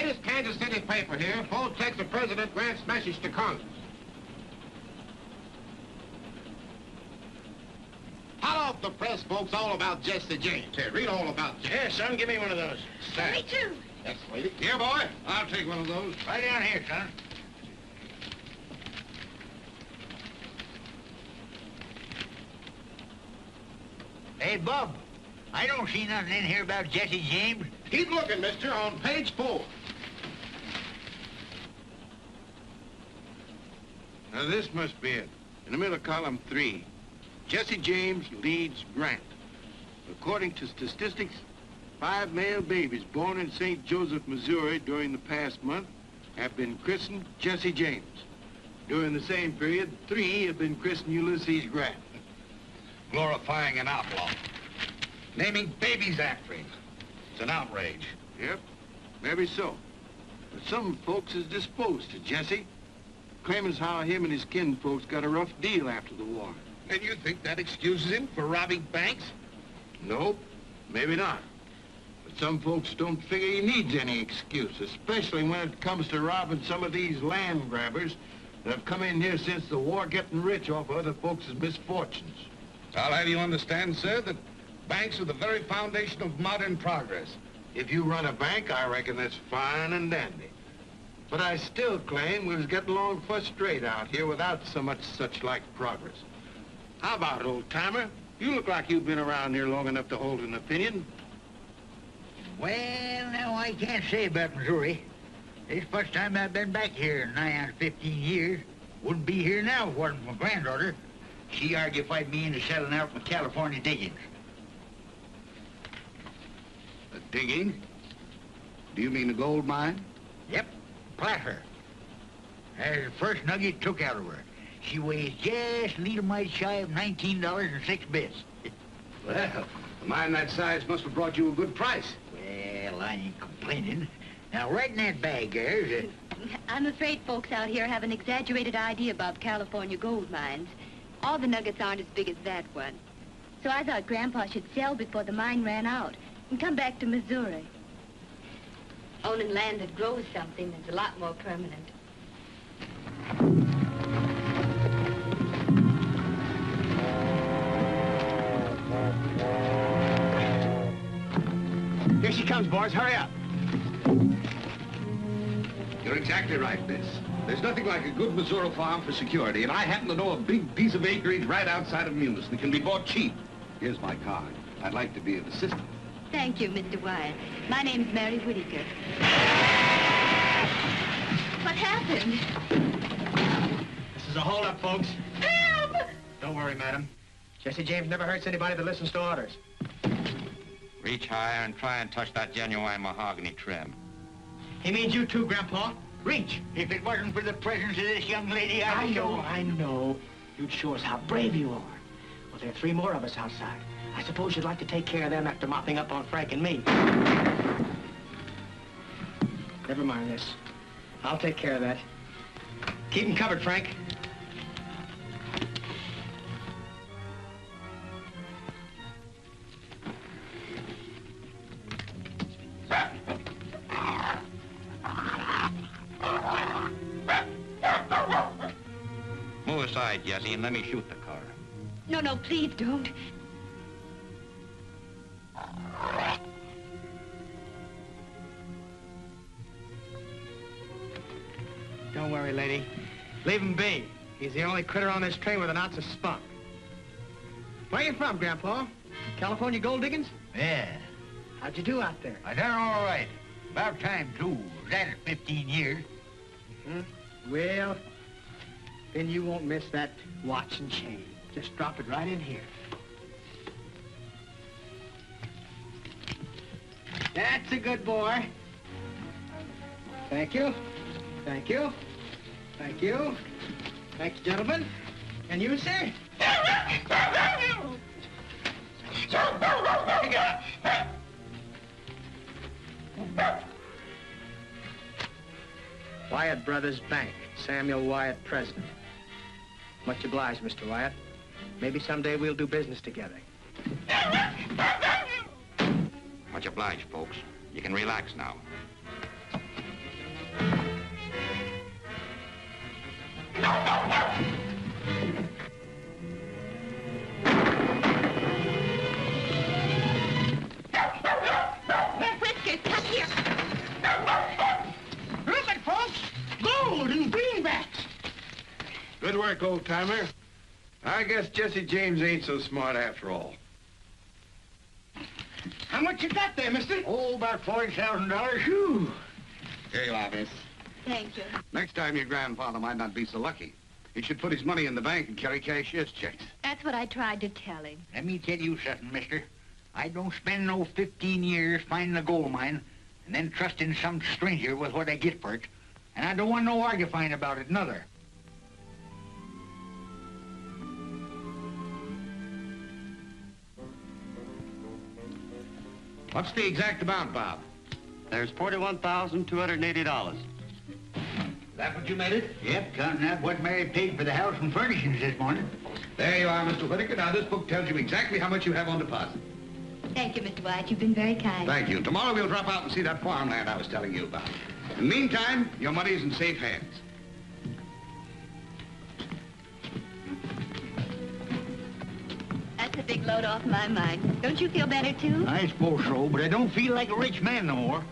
Latest Kansas City paper here. Full text of President Grant's message to Congress. Hot off the press, folks, all about Jesse James. Here, read all about Jesse. Here, son, give me one of those. Me too. Yes, lady. Here, boy. I'll take one of those. Right down here, son. Hey, Bub, I don't see nothing in here about Jesse James. Keep looking, mister, on page 4. Now, this must be it. In the middle of column 3, Jesse James leads Grant. According to statistics, 5 male babies born in St. Joseph, Missouri during the past month have been christened Jesse James. During the same period, 3 have been christened Ulysses Grant. Glorifying an outlaw. Naming babies after him. It's an outrage. Yep, maybe so. But some folks is disposed to Jesse, claiming how him and his kinfolks got a rough deal after the war. And you think that excuses him for robbing banks? Nope, maybe not. But some folks don't figure he needs any excuse, especially when it comes to robbing some of these land grabbers that have come in here since the war, getting rich off of other folks' misfortunes. I'll have you understand, sir, that banks are the very foundation of modern progress. If you run a bank, I reckon that's fine and dandy. But I still claim we was getting along first straight out here without so much such-like progress. How about it, old-timer? You look like you've been around here long enough to hold an opinion. Well, now, I can't say about Missouri. This is the first time I've been back here in nigh on 15 years. Wouldn't be here now if it wasn't for my granddaughter. She argufied me into settling out with California diggings. A digging? Do you mean a gold mine? Yep, placer. That's the first nugget took out of her. She weighs just a little mite shy of $19.06. Well, a mine that size must have brought you a good price. Well, I ain't complaining. Now, right in that bag there's I'm afraid folks out here have an exaggerated idea about California gold mines. All the nuggets aren't as big as that one. So I thought Grandpa should sell before the mine ran out and come back to Missouri. Owning land that grows something is a lot more permanent. Here she comes, boys. Hurry up. You're exactly right, Miss. There's nothing like a good Missouri farm for security, and I happen to know a big piece of acreage right outside of Munis that can be bought cheap. Here's my card. I'd like to be of assistance. Thank you, Mr. Wyatt. My name's Mary Whitaker. What happened? This is a holdup, folks. Help! Don't worry, madam. Jesse James never hurts anybody that listens to orders. Reach higher and try and touch that genuine mahogany trim. He means you too, Grandpa. Reach. If it wasn't for the presence of this young lady, I know. You'd show us how brave you are. Well, there are 3 more of us outside. I suppose you'd like to take care of them after mopping up on Frank and me. Never mind this. I'll take care of that. Keep them covered, Frank. Move aside, Jesse, and let me shoot the car. No, please don't. Don't worry, lady. Leave him be. He's the only critter on this train with an ounce of spunk. Where you from, Grandpa? California gold diggings? Yeah, How'd you do out there? I done all right. About time, too. Was at it 15 years. Well, then you won't miss that watch and chain. Just drop it right in here. That's a good boy. Thank you. Thank you. Thank you. Thank you, gentlemen. And you, sir? Wyatt Brothers Bank. Samuel Wyatt, president. Much obliged, Mr. Wyatt. Maybe someday we'll do business together. Much obliged, folks. You can relax now. Good work, old-timer. I guess Jesse James ain't so smart after all. How much you got there, mister? Oh, about $40,000. Whew. Here you are, miss. Thank you. Next time your grandfather might not be so lucky. He should put his money in the bank and carry cashier's checks. That's what I tried to tell him. Let me tell you something, mister. I don't spend no 15 years finding a gold mine and then trusting some stranger with what I get for it. And I don't want no argufying about it, neither. What's the exact amount, Bob? There's $41,280. That what you made it? Yep, counting that what Mary paid for the house and furnishings this morning. There you are, Mr. Whitaker. Now, this book tells you exactly how much you have on deposit. Thank you, Mr. White. You've been very kind. Thank you. Tomorrow we'll drop out and see that farmland I was telling you about. In the meantime, your money's in safe hands. That's a big load off my mind. Don't you feel better, too? I suppose so, but I don't feel like a rich man no more.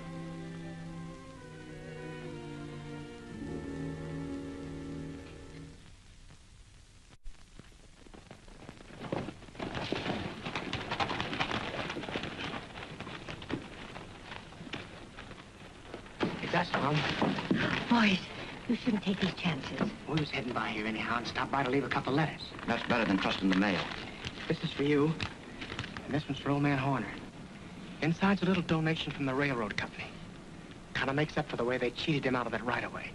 It's us, Mom. Boys, you shouldn't take these chances. We was heading by here anyhow and stopped by to leave a couple letters. That's better than trusting the mail. This is for you, and this one's for old man Horner. Inside's a little donation from the railroad company. Kind of makes up for the way they cheated him out of that right-of-way.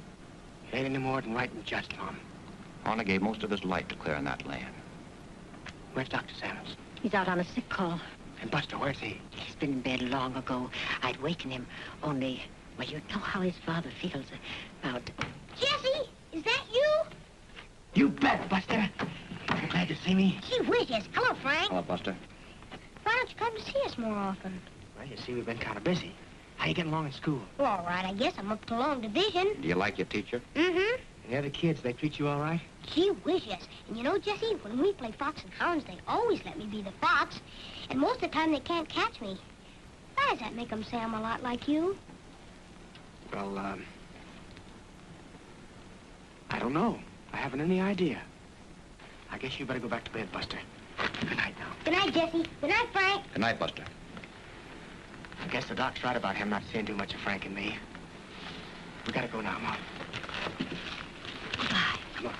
It ain't any more than right and just, Mom. Horner gave most of his life to clearing that land. Where's Dr. Samuels? He's out on a sick call. And Buster, where's he? He's been in bed long ago. I'd waken him, only, well, you know how his father feels about... Jesse, is that you? You bet, Buster. You glad to see me? Gee whiz, yes. Hello, Frank. Hello, Buster. Why don't you come to see us more often? Well, you see, we've been kind of busy. How you getting along in school? Well, all right, I guess I'm up to long division. Do you like your teacher? Mm-hmm. And the other kids, they treat you all right? Gee whiz, yes. And you know, Jesse, when we play fox and hounds, they always let me be the fox. And most of the time, they can't catch me. Why does that make them say I'm a lot like you? Well, I don't know. I haven't any idea. I guess you better go back to bed, Buster. Good night now. Good night, Jesse. Good night, Frank. Good night, Buster. I guess the doc's right about him not seeing too much of Frank and me. We gotta go now, Mom. Goodbye. Come on.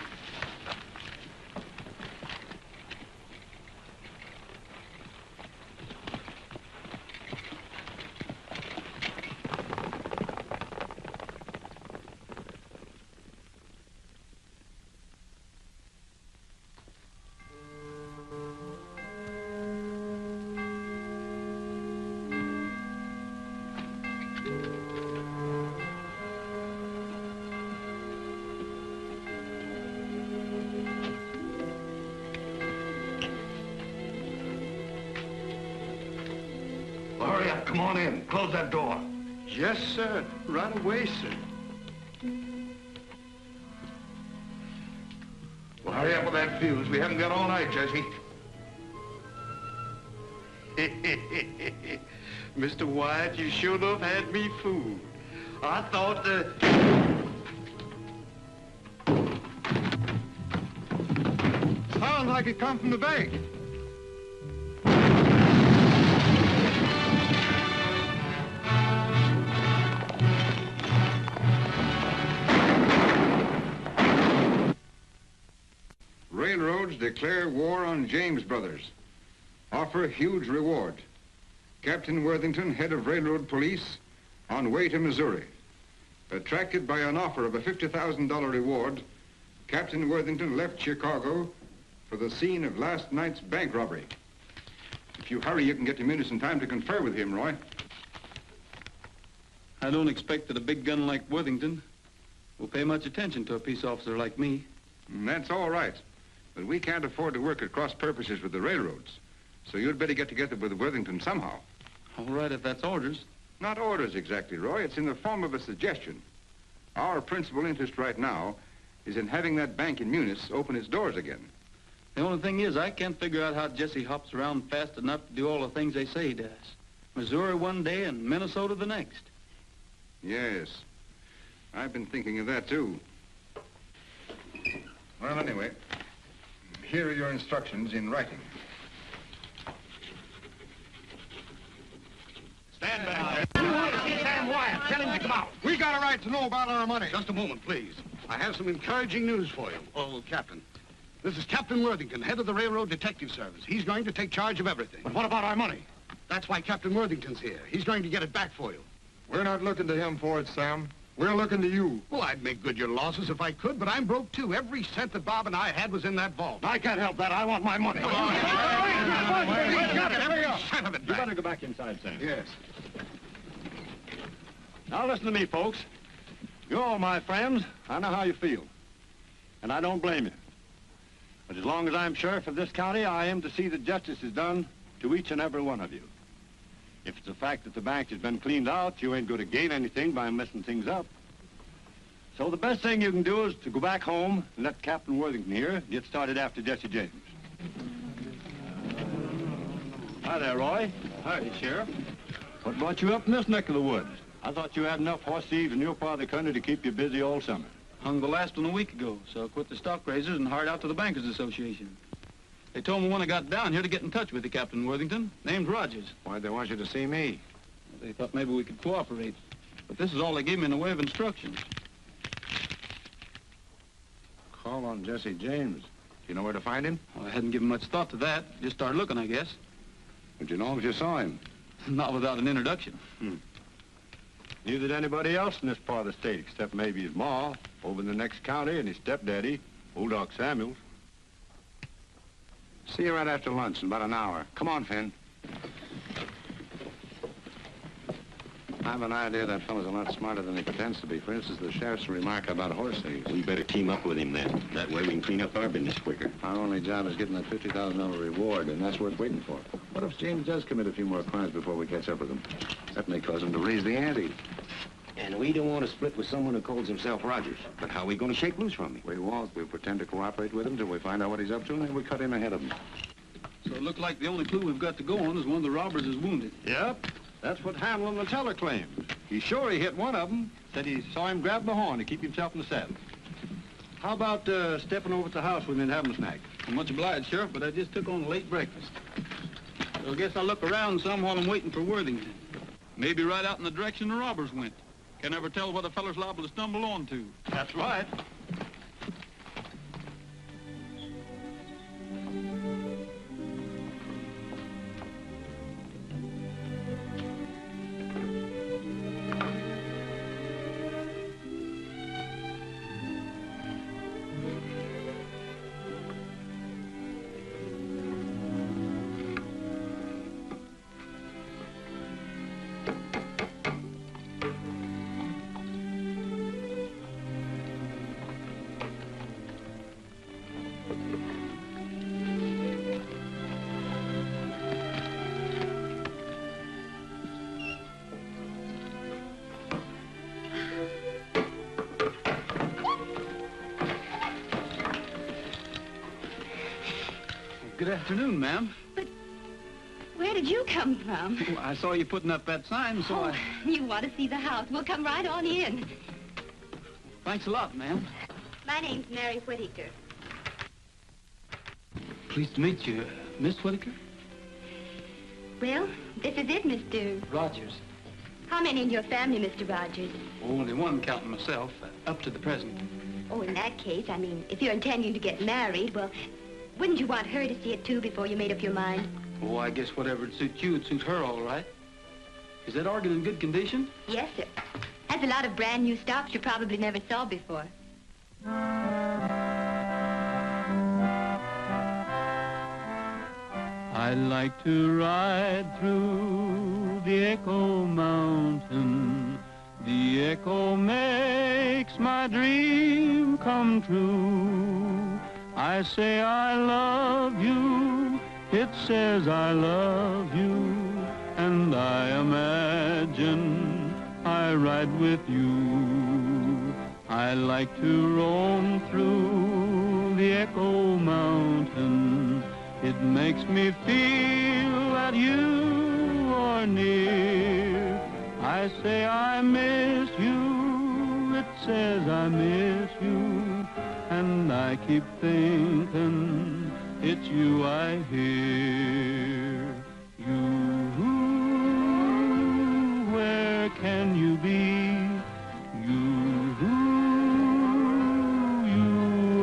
Hurry up. Come on in. Close that door. Yes, sir. Right away, sir. Well, hurry up with that fuse. We haven't got all night, Jesse. Mr. White, you sure enough had me fooled. I thought the... Sounds like it come from the bank. Railroads declare war on James Brothers. Offer huge reward. Captain Worthington, head of railroad police, on way to Missouri. Attracted by an offer of a $50,000 reward, Captain Worthington left Chicago for the scene of last night's bank robbery. If you hurry, you can get to Munis in time to confer with him, Roy. I don't expect that a big gun like Worthington will pay much attention to a peace officer like me. That's all right. But we can't afford to work at cross purposes with the railroads. So you'd better get together with Worthington somehow. All right, if that's orders. Not orders exactly, Roy. It's in the form of a suggestion. Our principal interest right now is in having that bank in Munis open its doors again. The only thing is, I can't figure out how Jesse hops around fast enough to do all the things they say he does. Missouri one day and Minnesota the next. Yes. I've been thinking of that, too. Well, anyway, here are your instructions in writing. Stand back. Sam Wyatt, tell him to come out. We got a right to know about our money. Just a moment, please. I have some encouraging news for you. Oh, Captain. This is Captain Worthington, head of the Railroad Detective Service. He's going to take charge of everything. But what about our money? That's why Captain Worthington's here. He's going to get it back for you. We're not looking to him for it, Sam. We're looking to you. Well, I'd make good your losses if I could, but I'm broke, too. Every cent that Bob and I had was in that vault. I can't help that. I want my money. You better go back inside, Sam. Yes. Now listen to me, folks. You're all my friends. I know how you feel. And I don't blame you. But as long as I'm sheriff of this county, I am to see that justice is done to each and every one of you. If it's the fact that the bank has been cleaned out, you ain't going to gain anything by messing things up. So the best thing you can do is to go back home and let Captain Worthington here get started after Jesse James. Hi there, Roy. Hi, Sheriff. What brought you up in this neck of the woods? I thought you had enough horse thieves in your part of the country to keep you busy all summer. Hung the last one a week ago, so I quit the stock raisers and hired out to the Bankers Association. They told me when I got down here to get in touch with you, Captain Worthington. Name's Rogers. Why'd they want you to see me? They thought maybe we could cooperate. But this is all they gave me in the way of instructions. Call on Jesse James. Do you know where to find him? Well, I hadn't given much thought to that. Just started looking, I guess. Would you know him if you saw him? Not without an introduction. Neither did anybody else in this part of the state, except maybe his ma, over in the next county, and his stepdaddy, old Doc Samuels. See you right after lunch in about an hour. Come on, Finn. I have an idea that fellow's a lot smarter than he pretends to be. For instance, the sheriff's remark about horse thieves. We better team up with him then. That way we can clean up our business quicker. Our only job is getting that $50,000 reward, and that's worth waiting for. What if James does commit a few more crimes before we catch up with him? That may cause him to raise the ante. And we don't want to split with someone who calls himself Rogers. But how are we going to shake loose from him? We won't. We'll pretend to cooperate with him till we find out what he's up to, and then we cut in ahead of him. So it looked like the only clue we've got to go on is one of the robbers is wounded. Yep. That's what Hamlin, the teller, claims. He's sure he hit one of them. Said he saw him grab the horn to keep himself in the saddle. How about stepping over to the house with him and having a snack? I'm much obliged, Sheriff, but I just took on a late breakfast. So I guess I'll look around some while I'm waiting for Worthington. Maybe right out in the direction the robbers went. Can never tell what a feller's liable to stumble onto. That's right. Good afternoon, ma'am. But where did you come from? Well, I saw you putting up that sign, so You want to see the house. We'll come right on in. Thanks a lot, ma'am. My name's Mary Whittaker. Pleased to meet you, Miss Whittaker. Well, this is it, Mr. Rogers. How many in your family, Mr. Rogers? Only one, counting myself, up to the present. Oh, in that case, I mean, if you're intending to get married, well, wouldn't you want her to see it, too, before you made up your mind? Oh, I guess whatever would suit you would suit her all right. Is that organ in good condition? Yes, sir. Has a lot of brand new stops you probably never saw before. I like to ride through the Echo Mountain. The echo makes my dream come true. I say I love you, it says I love you, and I imagine I ride with you. I like to roam through the Echo Mountain. It makes me feel that you are near. I say I miss you, it says I miss you, and I keep thinking it's you I hear. You, where can you be? You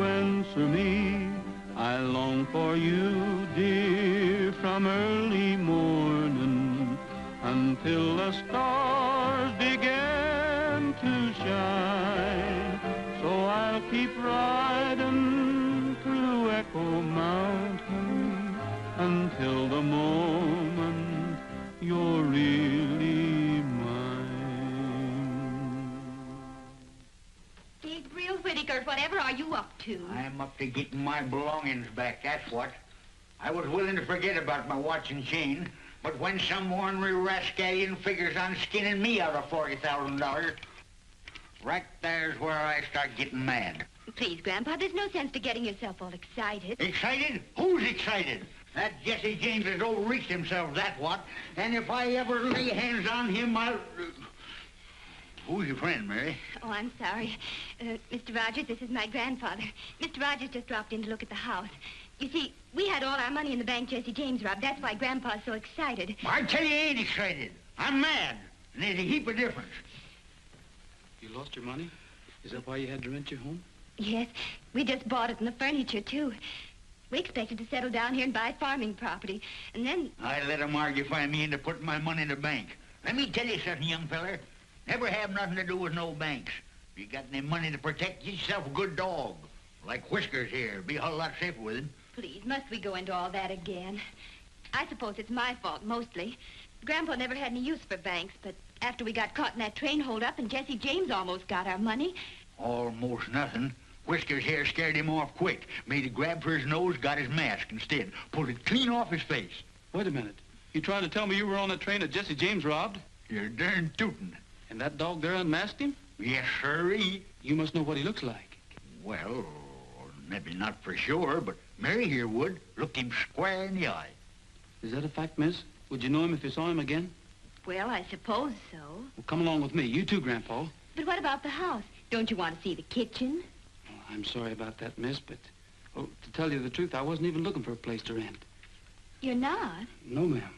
answer me. I long for you, dear, from early morning until the stars begin to shine. So I'll keep riding through Echo Mountain until the moment you're really mine. Gabriel Whitaker, whatever are you up to? I'm up to getting my belongings back, that's what. I was willing to forget about my watch and chain, but when some ornery rascallion figures on skinning me out of $40,000, right there's where I start getting mad. Please, Grandpa, there's no sense to getting yourself all excited. Excited? Who's excited? That Jesse James has overreached himself, that what? And if I ever lay hands on him, I'll... Who's your friend, Mary? Oh, I'm sorry. Mr. Rogers, this is my grandfather. Mr. Rogers just dropped in to look at the house. You see, we had all our money in the bank Jesse James robbed. That's why Grandpa's so excited. I tell you, I ain't excited. I'm mad. And there's a heap of difference. You lost your money? Is that why you had to rent your home? Yes, we just bought it and the furniture, too. We expected to settle down here and buy farming property. And then... I let him argufy me into putting my money in the bank. Let me tell you something, young feller. Never have nothing to do with no banks. If you got any money to protect, get yourself a good dog. Like Whiskers here. Be a whole lot safer with him. Please, must we go into all that again? I suppose it's my fault, mostly. Grandpa never had any use for banks, but after we got caught in that train holdup and Jesse James almost got our money... Almost nothing. Whiskers here scared him off quick. Made a grab for his nose, got his mask instead. Pulled it clean off his face. Wait a minute. You trying to tell me you were on that train that Jesse James robbed? You're darn tootin'. And that dog there unmasked him? Yes, sirree. You must know what he looks like. Well, maybe not for sure, but Mary here would. Looked him square in the eye. Is that a fact, miss? Would you know him if you saw him again? Well, I suppose so. Well, come along with me. You too, Grandpa. But what about the house? Don't you want to see the kitchen? Oh, I'm sorry about that, miss, but... Oh, to tell you the truth, I wasn't even looking for a place to rent. You're not? No, ma'am.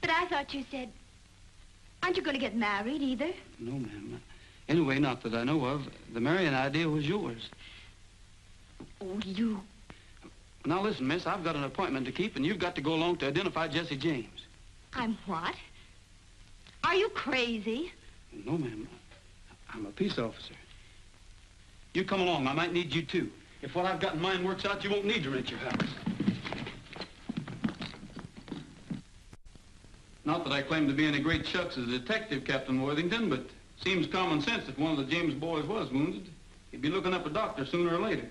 But I thought you said... Aren't you going to get married, either? No, ma'am. Anyway, not that I know of. The marrying idea was yours. Oh, you... Now, listen, miss, I've got an appointment to keep, and you've got to go along to identify Jesse James. I'm what? Are you crazy? No, ma'am. I'm a peace officer. You come along. I might need you, too. If what I've got in mind works out, you won't need to rent your house. Not that I claim to be any great shucks as a detective, Captain Worthington, but seems common sense if one of the James boys was wounded. He'd be looking up a doctor sooner or later.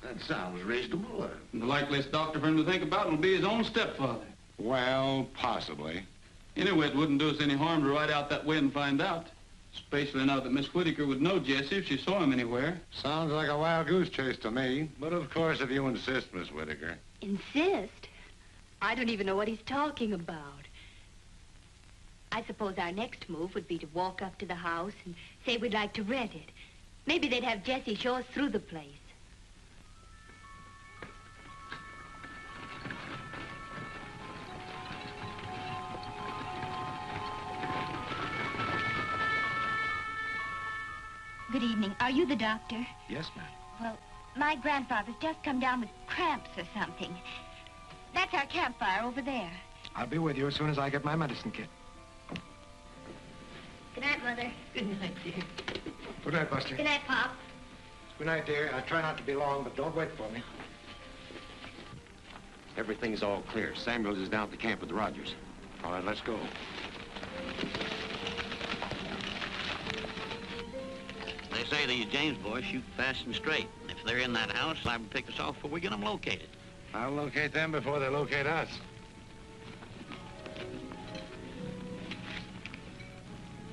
That sounds reasonable. And the likeliest doctor for him to think about will be his own stepfather. Well, possibly. Anyway, it wouldn't do us any harm to ride out that way and find out. Especially now that Miss Whitaker would know Jesse if she saw him anywhere. Sounds like a wild goose chase to me. But of course, if you insist, Miss Whitaker. Insist? I don't even know what he's talking about. I suppose our next move would be to walk up to the house and say we'd like to rent it. Maybe they'd have Jesse show us through the place. Good evening. Are you the doctor? Yes, ma'am. Well, my grandfather's just come down with cramps or something. That's our campfire over there. I'll be with you as soon as I get my medicine kit. Good night, Mother. Good night, dear. Good night, Buster. Good night, Pop. Good night, dear. I'll try not to be long, but don't wait for me. Everything's all clear. Samuels is down at the camp with the Rogers. All right, let's go. They say the James boys shoot fast and straight. If they're in that house, liable to pick us off before we get them located. I'll locate them before they locate us.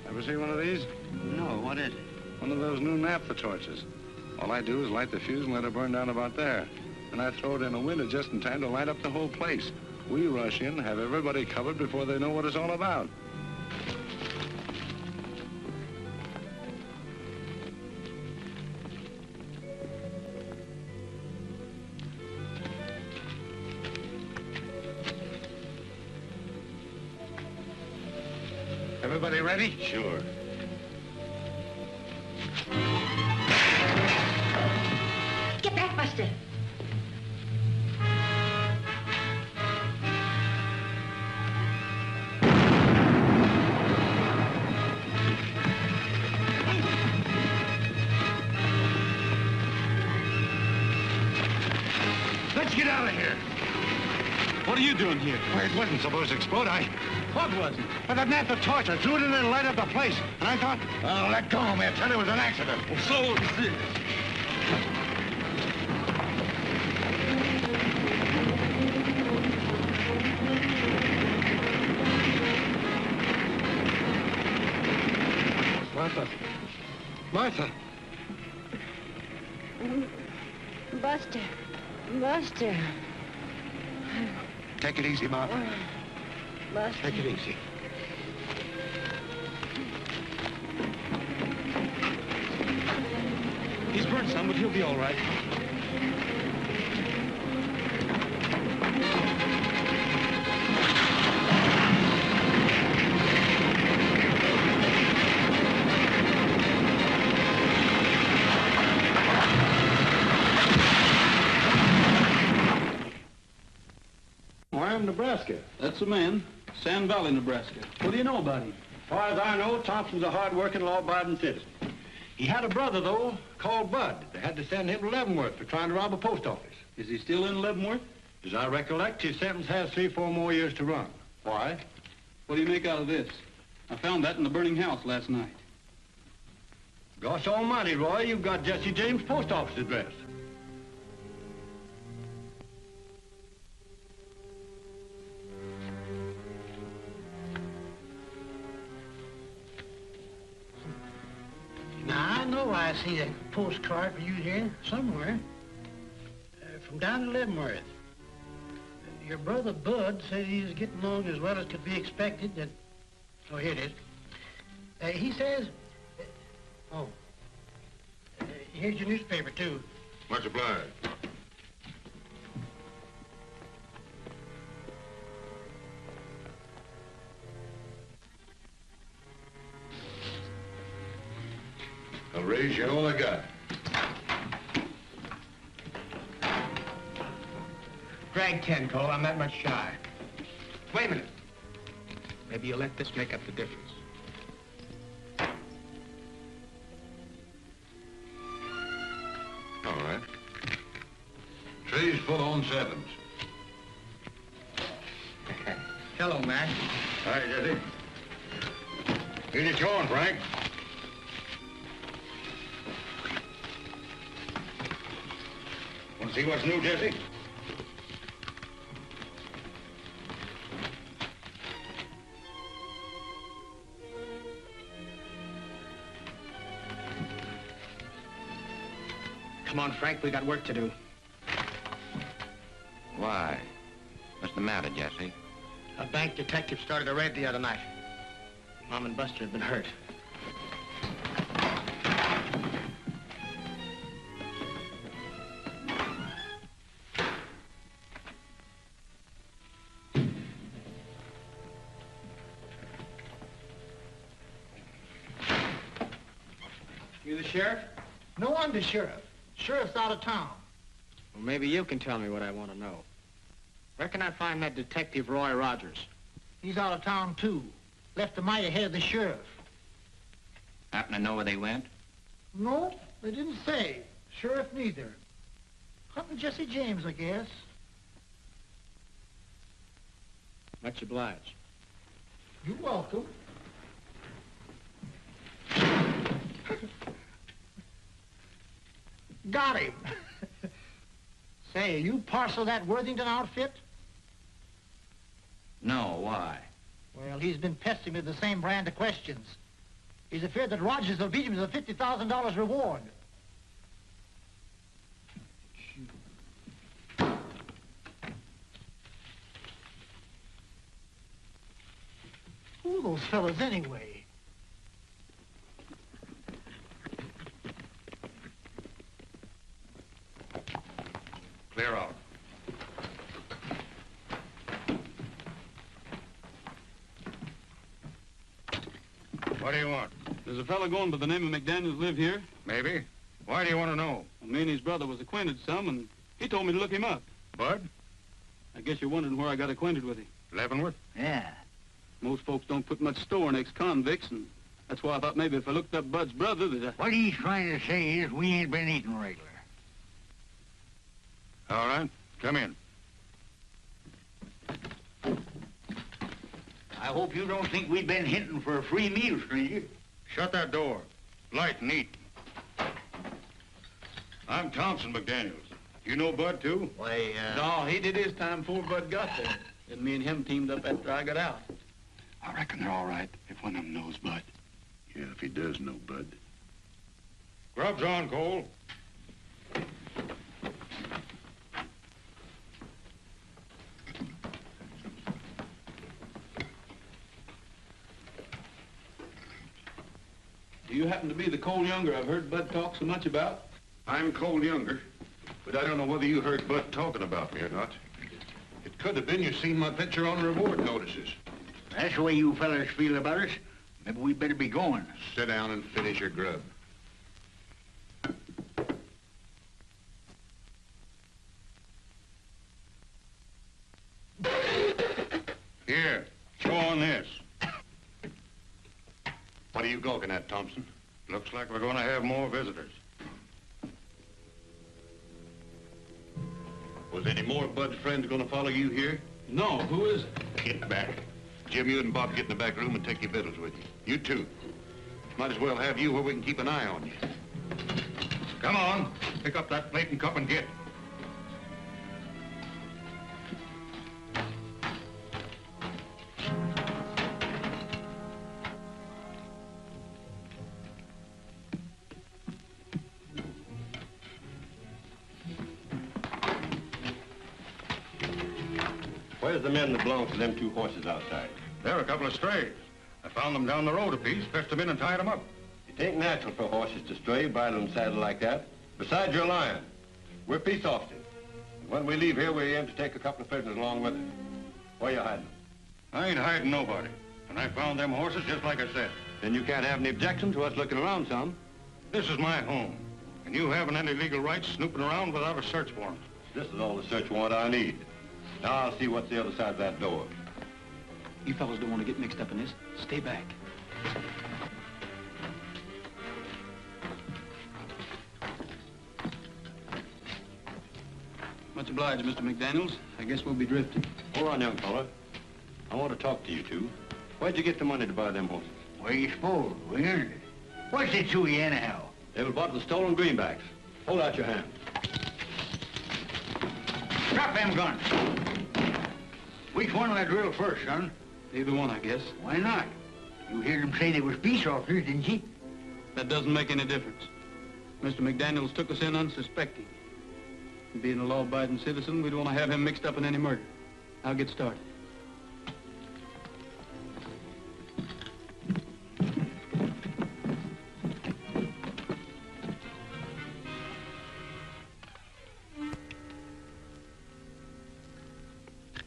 Ever see one of these? No, what is it? One of those new naphtha torches. All I do is light the fuse and let it burn down about there. And I throw it in a window just in time to light up the whole place. We rush in, have everybody covered before they know what it's all about. Everybody ready? Sure. Get back, Buster. Let's get out of here. What are you doing here? Well, it wasn't supposed to explode. What wasn't? But that naphtha torch, I threw it in there and light up the place. And I thought, oh, let go, man. Tell you it was an accident. Well, so is this. Martha. Martha. Buster. Buster. Take it easy, Martha. Buster. Take it easy. He's burned some, but he'll be all right. Nebraska. That's the man. Sand Valley, Nebraska. What do you know about him? As far as I know, Thompson's a hard-working, law-abiding citizen. He had a brother, though, called Bud. They had to send him to Leavenworth for trying to rob a post office. Is he still in Leavenworth? As I recollect, his sentence has 3 or 4 more years to run. Why? What do you make out of this? I found that in the burning house last night. Gosh almighty, Roy, you've got Jesse James' post office address. Now, I know I see a postcard for you here somewhere. From down in Leavenworth. Your brother Bud said he's getting along as well as could be expected. And, oh, here it is. He says... here's your newspaper, too. Much obliged. I'll raise you all I got. Drag 10, Cole. I'm that much shy. Wait a minute. Maybe you'll let this make up the difference. All right. Tray's full on 7s. Hello, Mac. Hi, Jesse. Here's your corn, Frank. Want to see what's new, Jesse? Come on, Frank. We got work to do. Why? What's the matter, Jesse? A bank detective started a raid the other night. Mom and Buster have been hurt. You the sheriff? No, I'm the sheriff. Sheriff's out of town. Well, maybe you can tell me what I want to know. Where can I find that detective, Roy Rogers? He's out of town, too. Left a mile ahead of the sheriff. Happen to know where they went? No, they didn't say. Sheriff neither. Hunting Jesse James, I guess. Much obliged. You're welcome. Got him. Say, you parcel that Worthington outfit? No, why? Well, he's been pestering me with the same brand of questions. He's afraid that Rogers will beat him to the $50,000 reward. Who are those fellas anyway? Clear out. What do you want? Does a fellow going by the name of McDaniels live here? Maybe. Why do you want to know? Well, me and his brother was acquainted some, and he told me to look him up. Bud? I guess you're wondering where I got acquainted with him. Leavenworth? Yeah. Most folks don't put much store in ex-convicts, and that's why I thought maybe if I looked up Bud's brother that I... What he's trying to say is we ain't been eating regular. All right. Come in. I hope you don't think we've been hinting for a free meal, stranger. Shut that door. Light and neat. I'm Thompson McDaniels. You know Bud, too? Why, No, he did his time before Bud got there. And me and him teamed up after I got out. I reckon they're all right if one of them knows Bud. Yeah, if he does know Bud. Grub's on, Cole. Do you happen to be the Cole Younger I've heard Bud talk so much about? I'm Cole Younger, but I don't know whether you heard Bud talking about me or not. It could have been you seen my picture on reward notices. That's the way you fellas feel about us. Maybe we better be going. Sit down and finish your grub. Here, chew on this. What are you gawking at, Thompson? Looks like we're going to have more visitors. Was any more of Bud's friends going to follow you here? No, who is it? Get back. Jim, you and Bob get in the back room and take your victuals with you. You too. Might as well have you where we can keep an eye on you. Come on. Pick up that plate and cup and get. Where's the men that belong to them two horses outside? They're a couple of strays. I found them down the road a piece, fetched them in and tied them up. It ain't natural for horses to stray, bridle and saddle like that. Besides, you're lying. We're peace officers. And when we leave here, we aim to take a couple of prisoners along with us. Where you hiding them? I ain't hiding nobody. And I found them horses just like I said. Then you can't have any objection to us looking around some. This is my home. And you haven't any legal rights snooping around without a search warrant. This is all the search warrant I need. Now I'll see what's the other side of that door. You fellas don't want to get mixed up in this. Stay back. Much obliged, Mr. McDaniels. I guess we'll be drifting. Hold on, young fella. I want to talk to you two. Where'd you get the money to buy them horses? Where you supposed? We earned it. What's it to you anyhow? They were bought with stolen greenbacks. Hold out your hand. Drop them guns. Which one will I drill first, son? Either one, I guess. Why not? You heard them say they was peace officers, didn't you? That doesn't make any difference. Mr. McDaniels took us in unsuspecting. Being a law-abiding citizen, we don't want to have him mixed up in any murder. I'll get started.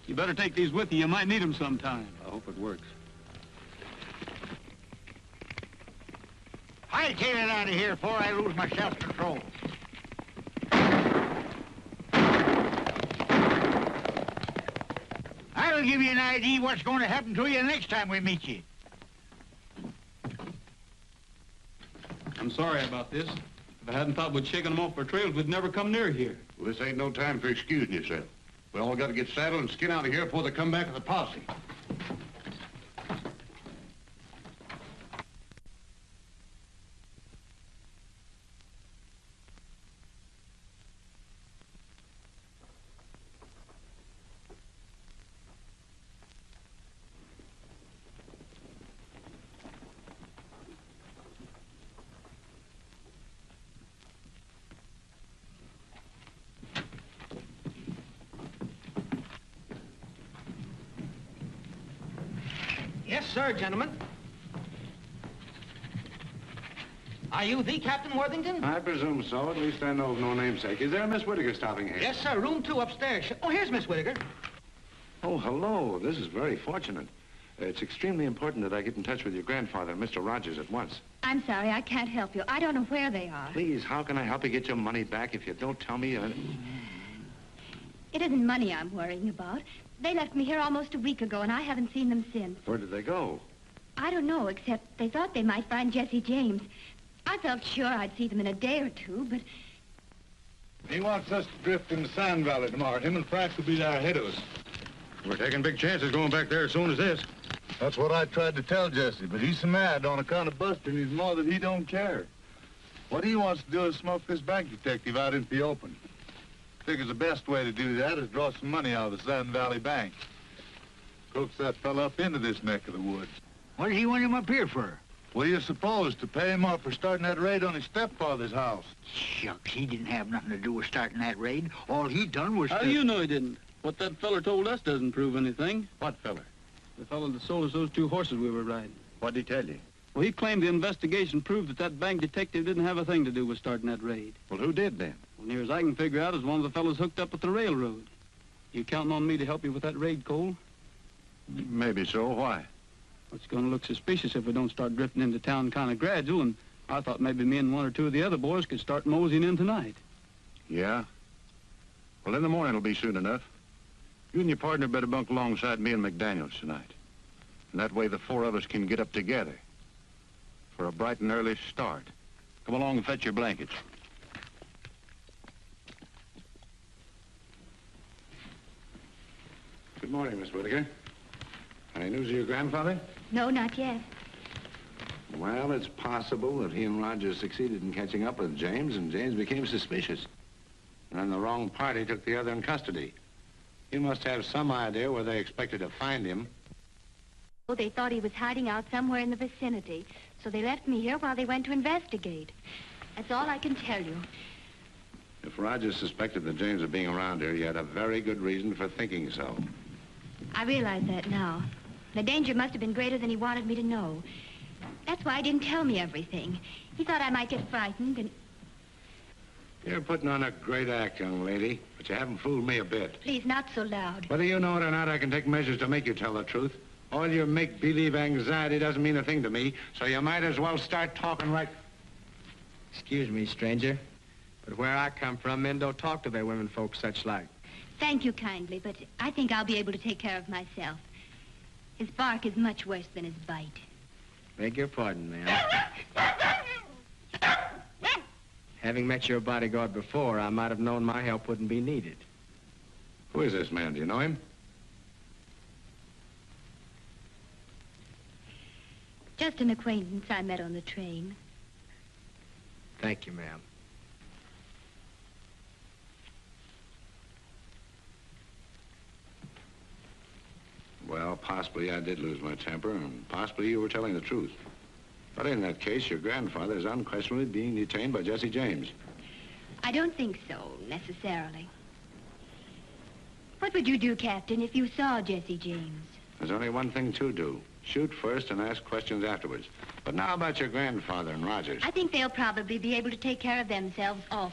You better take these with you. You might need them sometime. I hope it works. Hightail it out of here before I lose my self-control. I'll give you an idea what's going to happen to you next time we meet you. I'm sorry about this. If I hadn't thought we'd shaken them off our trails, we'd never come near here. Well, this ain't no time for excusing yourself. We all got to get saddled and skin out of here before they come back with the posse. sir, gentlemen. Are you the Captain Worthington? I presume so. At least I know of no namesake. Is there a Miss Whittaker stopping here? Yes, sir. Room 2 upstairs. Oh, here's Miss Whittaker. Oh, hello. This is very fortunate. It's extremely important that I get in touch with your grandfather, Mr. Rogers, at once. I'm sorry, I can't help you. I don't know where they are. Please, how can I help you get your money back if you don't tell me? It isn't money I'm worrying about. They left me here almost a week ago, and I haven't seen them since. Where did they go? I don't know, except they thought they might find Jesse James. I felt sure I'd see them in a day or two, but... He wants us to drift in the Sand Valley tomorrow. Him and Frank will be there ahead of us. We're taking big chances going back there as soon as this. That's what I tried to tell Jesse, but he's so mad on account of busting his mother that he don't care. What he wants to do is smoke this bank detective out into the open. Figures the best way to do that is draw some money out of the Sand Valley Bank. Coax that fella up into this neck of the woods. What does he want him up here for? What do you suppose? To pay him off for starting that raid on his stepfather's house. Shucks, he didn't have nothing to do with starting that raid. All he done was... How do you know he didn't? What that feller told us doesn't prove anything. What feller? The fellow that sold us those 2 horses we were riding. What'd he tell you? Well, he claimed the investigation proved that that bank detective didn't have a thing to do with starting that raid. Well, who did then? Well, near as I can figure out is one of the fellows hooked up with the railroad. You counting on me to help you with that raid, Cole? Maybe so. Why? It's going to look suspicious if we don't start drifting into town kind of gradual, and I thought maybe me and 1 or 2 of the other boys could start moseying in tonight. Yeah? Well, in the morning it'll be soon enough. You and your partner better bunk alongside me and McDaniels tonight. And that way the 4 of us can get up together for a bright and early start. Come along and fetch your blankets. Good morning, Miss Whittaker. Any news of your grandfather? No, not yet. Well, it's possible that he and Rogers succeeded in catching up with James, and James became suspicious. And then the wrong party took the other in custody. He must have some idea where they expected to find him. Oh, they thought he was hiding out somewhere in the vicinity, so they left me here while they went to investigate. That's all I can tell you. If Rogers suspected that James was being around here, he had a very good reason for thinking so. I realize that now. The danger must have been greater than he wanted me to know. That's why he didn't tell me everything. He thought I might get frightened and... You're putting on a great act, young lady, but you haven't fooled me a bit. Please, not so loud. Whether you know it or not, I can take measures to make you tell the truth. All your make-believe anxiety doesn't mean a thing to me, so you might as well start talking right... Excuse me, stranger, but where I come from, men don't talk to their women folks such like. Thank you kindly, but I think I'll be able to take care of myself. His bark is much worse than his bite. Beg your pardon, ma'am. Having met your bodyguard before, I might have known my help wouldn't be needed. Who is this man? Do you know him? Just an acquaintance I met on the train. Thank you, ma'am. Well, possibly I did lose my temper, and possibly you were telling the truth. But in that case, your grandfather is unquestionably being detained by Jesse James. I don't think so, necessarily. What would you do, Captain, if you saw Jesse James? There's only one thing to do. Shoot first and ask questions afterwards. But now about your grandfather and Rogers. I think they'll probably be able to take care of themselves also.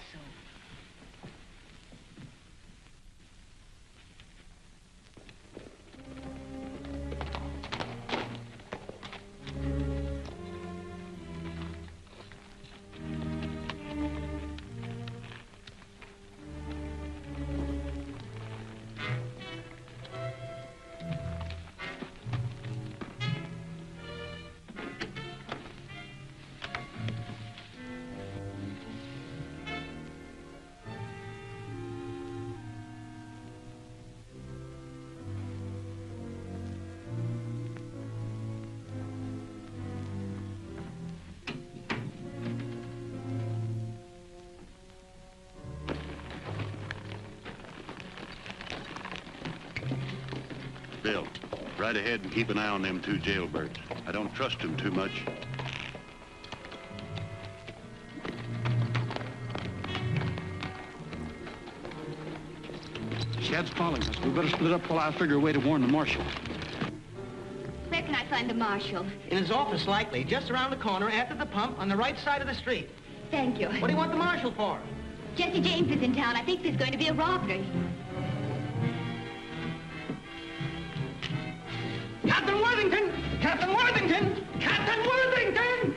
Bill, right ahead and keep an eye on them 2 jailbirds. I don't trust them too much. Chad's following us. We better split up while I figure a way to warn the marshal. Where can I find find the marshal? In his office, likely. Just around the corner, after the pump, on the right side of the street. Thank you. What do you want the marshal for? Jesse James is in town. I think there's going to be a robbery. Captain Worthington! Captain Worthington! Captain Worthington!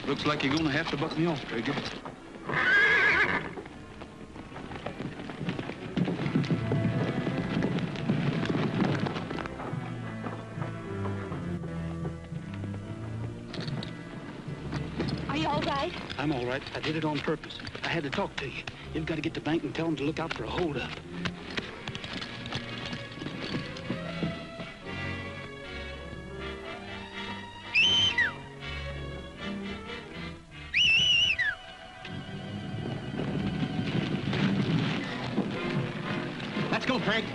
Looks like you're gonna have to buck me off, Traeger. Are you all right? I'm all right. I did it on purpose. I had to talk to you. You've got to get to the bank and tell them to look out for a holdup. Let's go, Frank.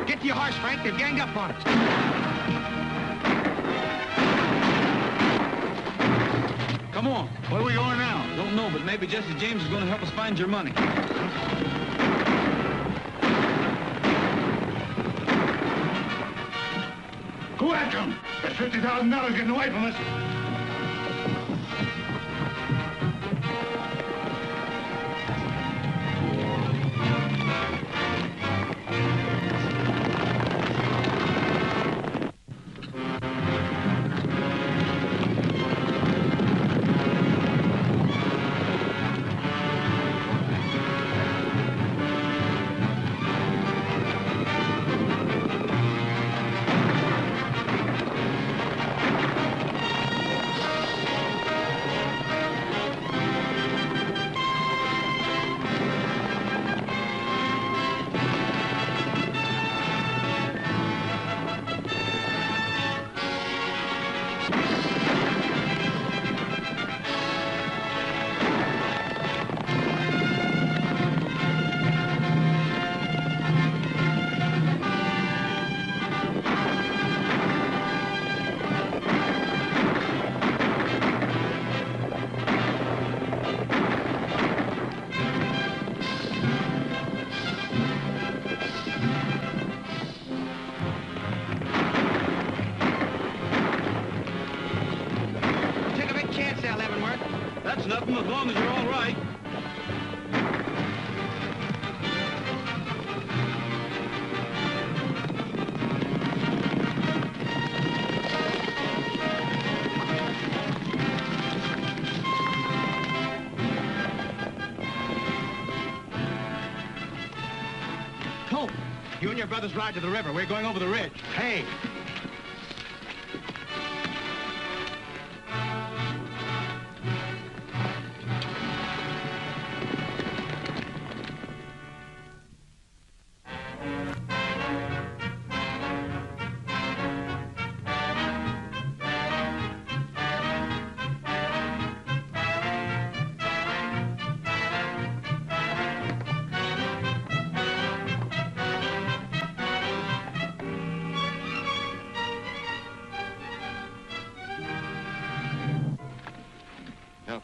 Get to your horse, Frank. They've ganged up on us. Come on. Where are we going now? Don't know, but maybe Jesse James is going to help us find your money. Go after him. That's $50,000 getting away from us. That's nothing as long as you're all right. Colt, you and your brothers ride to the river. We're going over the ridge. Hey,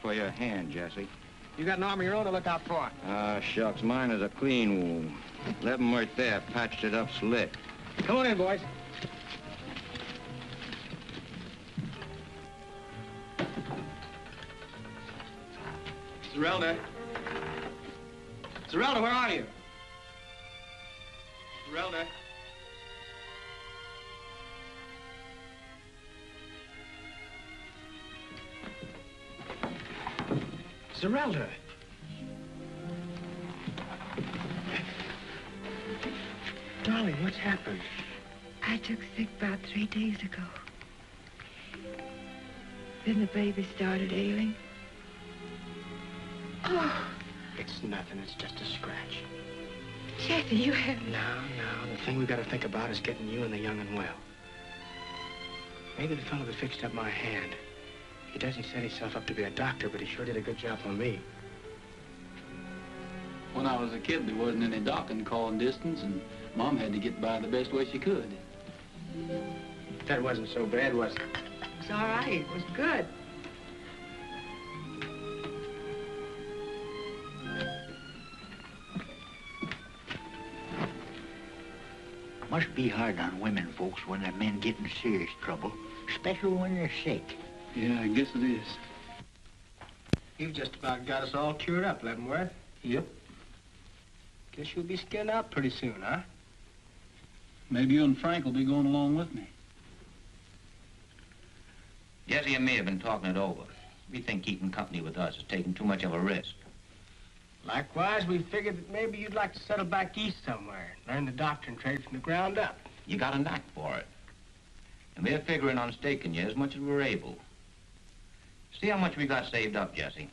For your hand, Jesse. You got an arm of your own to look out for. Ah, shucks, mine is a clean wound. Left 'em right there, patched it up slick. Come on in, boys. Zerelda. Zerelda, where are you? Zerelda. Zerelda. Darling, what's happened? I took sick about 3 days ago. Then the baby started ailing. Oh. It's nothing. It's just a scratch. Jesse, you haven't... No. The thing we got to think about is getting you and the young and well. Maybe the fellow that fixed up my hand. He doesn't set himself up to be a doctor, but he sure did a good job on me. When I was a kid, there wasn't any docking calling distance, and Mom had to get by the best way she could. That wasn't so bad, was it? It's all right. It was good. Must be hard on women folks when their men get in serious trouble, especially when they're sick. Yeah, I guess it is. You've just about got us all cured up, Leavenworth. Yep. Guess you'll be skinned out pretty soon, huh? Maybe you and Frank will be going along with me. Jesse and me have been talking it over. We think keeping company with us is taking too much of a risk. Likewise, we figured that maybe you'd like to settle back east somewhere, learn the doctrine trade from the ground up. You got a knack for it. And we're figuring on staking you as much as we're able. See how much we got saved up, Jesse.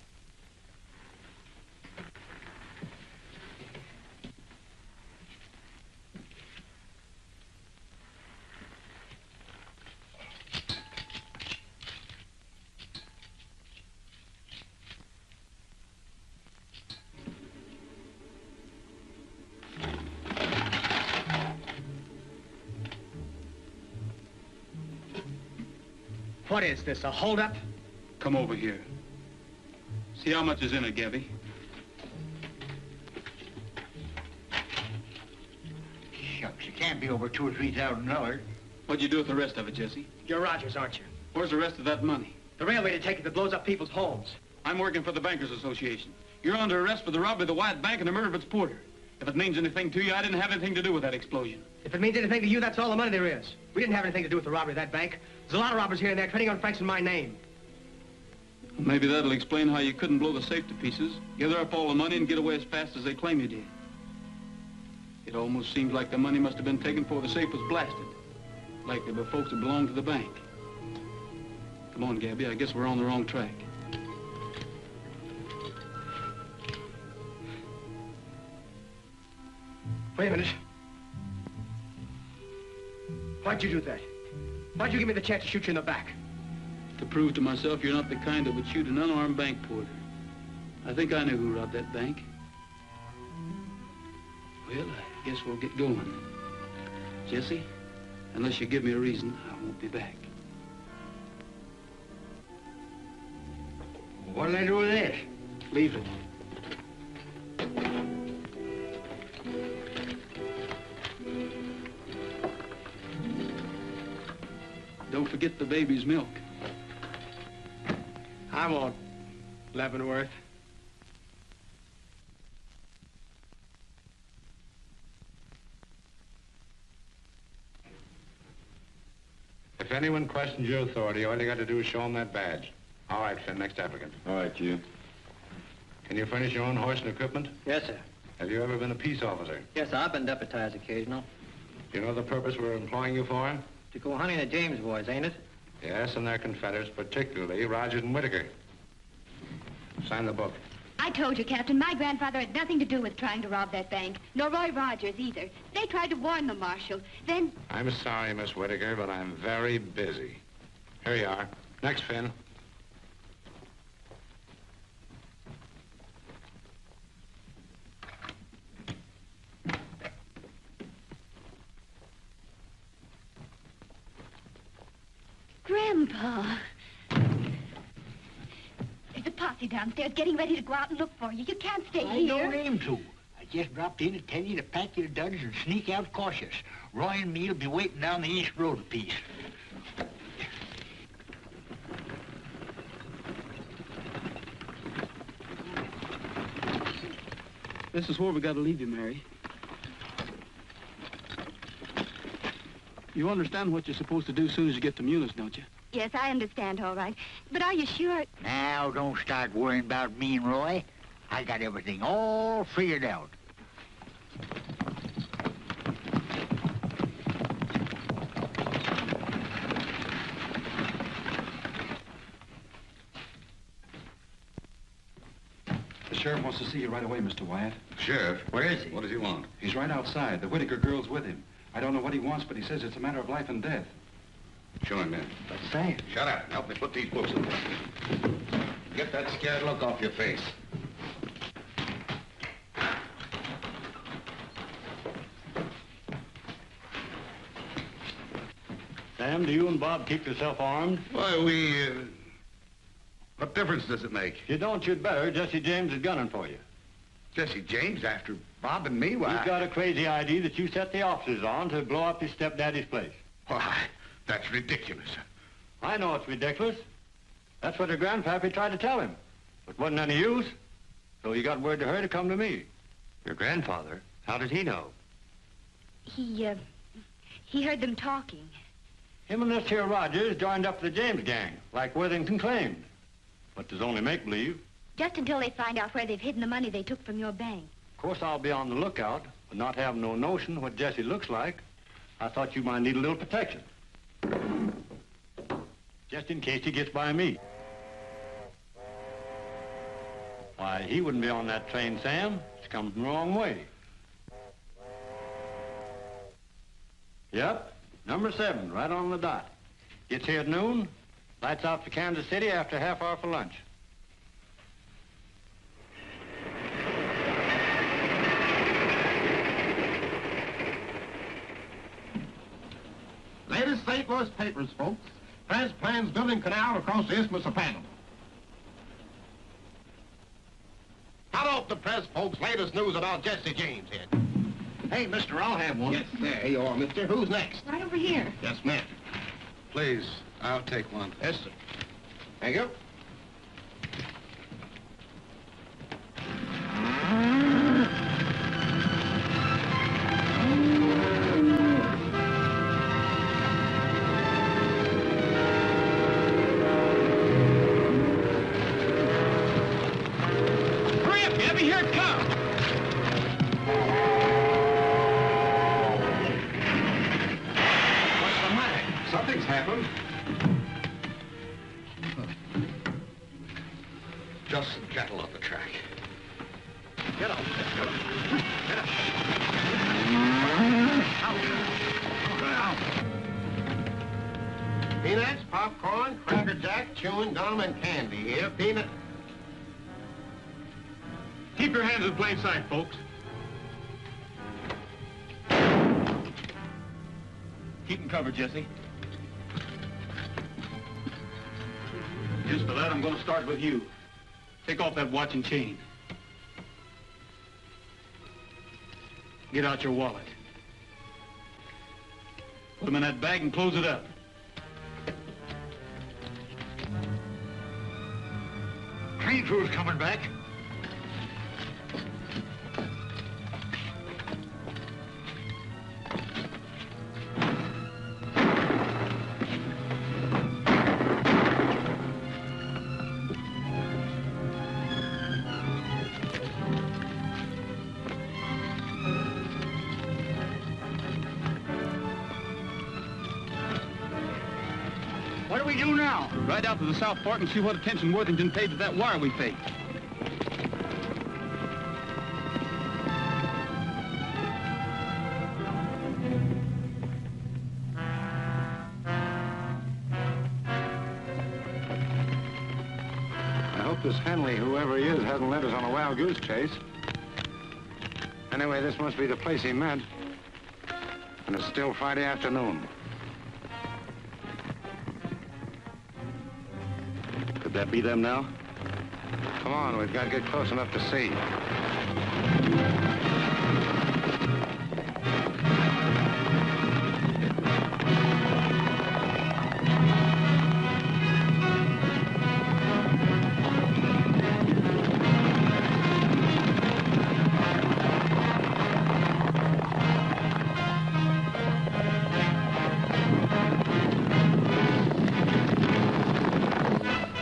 What is this, a holdup? Come over here. See how much is in it, Gabby. Shucks, it can't be over $2,000 or $3,000. What'd you do with the rest of it, Jesse? You're Rogers, aren't you? Where's the rest of that money? The railway ticket that blows up people's homes. I'm working for the Bankers Association. You're under arrest for the robbery of the White Bank and the murder of its porter. If it means anything to you, I didn't have anything to do with that explosion. If it means anything to you, that's all the money there is. We didn't have anything to do with the robbery of that bank. There's a lot of robbers here and there trading on Frank's and my name. Well, maybe that'll explain how you couldn't blow the safe to pieces, gather up all the money, and get away as fast as they claim you did. It almost seems like the money must have been taken before the safe was blasted. Like there were folks that belonged to the bank. Come on, Gabby, I guess we're on the wrong track. Wait a minute. Why'd you do that? Why'd you give me the chance to shoot you in the back? To prove to myself you're not the kind that would shoot an unarmed bank porter. I think I know who robbed that bank. Well, I guess we'll get going. Jesse, unless you give me a reason, I won't be back. What'll I do with this? Leave it. Don't forget the baby's milk. I won't, Leavenworth. If anyone questions your authority, all you got to do is show them that badge. All right, Finn, next applicant. All right, you. Can you furnish your own horse and equipment? Yes, sir. Have you ever been a peace officer? Yes, sir. I've been deputized occasional. Do you know the purpose we're employing you for? To go hunting the James boys, ain't it? Yes, and their confederates, particularly Rogers and Whitaker. Sign the book. I told you, Captain, my grandfather had nothing to do with trying to rob that bank, nor Roy Rogers either. They tried to warn the marshal. Then... I'm sorry, Miss Whitaker, but I'm very busy. Here you are. Next, Finn. Grandpa. There's a posse downstairs getting ready to go out and look for you. You can't stay I here. don't aim to. I just dropped in to tell you to pack your duds and sneak out cautious. Roy and me'll be waiting down the East Road a piece. This is where we got to leave you, Mary. You understand what you're supposed to do as soon as you get to Munis, don't you? Yes, I understand, all right. But are you sure? Now, don't start worrying about me and Roy. I got everything all figured out. sheriff wants to see you right away, Mr. Wyatt. Sheriff? Where is he? What does he want? He's right outside. The Whitaker girl's with him. I don't know what he wants, but he says it's a matter of life and death. Show him in. But Sam. Shut up. Help me put these books away. Get that scared look off your face. Sam, do you and Bob keep yourself armed? Why, what difference does it make? You don't, you'd better. Jesse James is gunning for you. Jesse James after Bob and me? Why? He's got a crazy idea that you set the officers on to blow up his stepdaddy's place. Why, that's ridiculous. I know it's ridiculous. That's what her grandpappy tried to tell him. But wasn't any use. So he got word to her to come to me. Your grandfather? How did he know? He heard them talking. Him and this here Rogers joined up the James gang, like Worthington claimed. But there's only make-believe. Just until they find out where they've hidden the money they took from your bank. Of course, I'll be on the lookout, but not having no notion what Jesse looks like, I thought you might need a little protection. Just in case he gets by me. Why, he wouldn't be on that train, Sam. It's come from the wrong way. Yep, number 7, right on the dot. Gets here at noon, lights out to Kansas City after a half hour for lunch. Latest St. Louis papers, folks. Press plans building canal across the Isthmus of Panama. How about the press, folks? Latest news about Jesse James here. Hey, mister, I'll have one. Yes, there you are, mister. Who's next? Right over here. Yes, ma'am. Please, I'll take one. Yes, sir. Thank you. Hurry up, Gabby. Here it comes. What's the matter? Something's happened. Just some cattle on the track. Get up. Get up. Get up. Out. Peanuts, popcorn, Cracker Jack, chewing gum, and candy here. Peanut. Keep your hands in plain sight, folks. Keep them covered, Jesse. Just for that, I'm going to start with you. Take off that watch and chain. Get out your wallet. Put them in that bag and close it up. Train crew's coming back. What do we do now? Ride out to the South Fork and see what attention Worthington paid to that wire we faked. I hope this Henley, whoever he is, hasn't led us on a wild goose chase. Anyway, this must be the place he meant. And it's still Friday afternoon. Could that be them now? Come on, we've got to get close enough to see.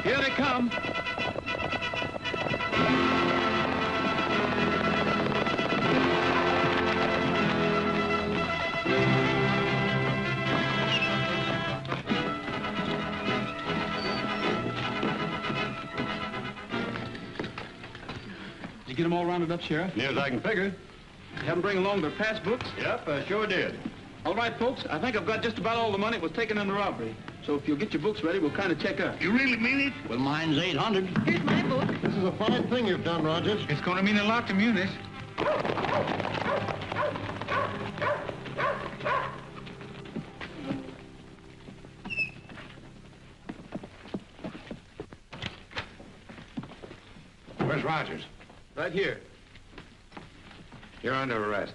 Here they come. get them all rounded up, Sheriff? Near as I can figure. You have them bring along their pass books? Yep, I sure did. All right, folks. I think I've got just about all the money that was taken in the robbery. So if you'll get your books ready, we'll kind of check up. You really mean it? Well, mine's 800. Here's my book. This is a fine thing you've done, Rogers. It's going to mean a lot to Munis. Where's Rogers? Right here. You're under arrest.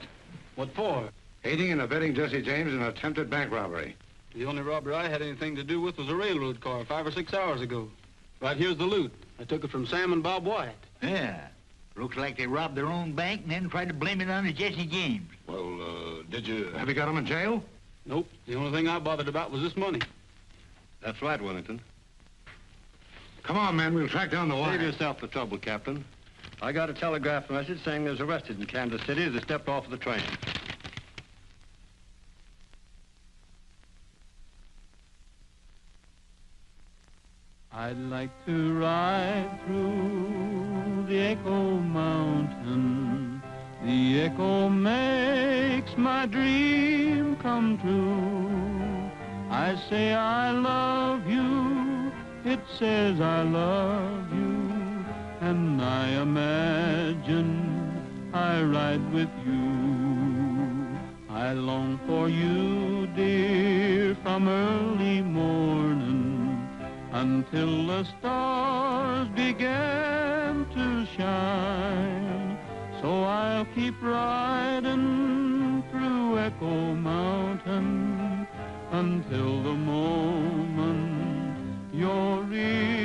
What for? Aiding and abetting Jesse James in an attempted bank robbery. The only robbery I had anything to do with was a railroad car 5 or 6 hours ago. Right here's the loot. I took it from Sam and Bob White. Yeah. Looks like they robbed their own bank and then tried to blame it on Jesse James. Well, have you got him in jail? Nope. The only thing I bothered about was this money. That's right, Wellington. Come on, men. We'll track down the wire. Save yourself the trouble, Captain. I got a telegraph message saying there's arrested in Kansas City as they stepped off of the train. I'd like to ride through the Echo Mountain. The echo makes my dream come true. I say I love you, it says I love you, and I imagine I ride with you. I long for you, dear, from early morning until the stars began to shine. So I'll keep riding through Echo Mountain until the moment you're in.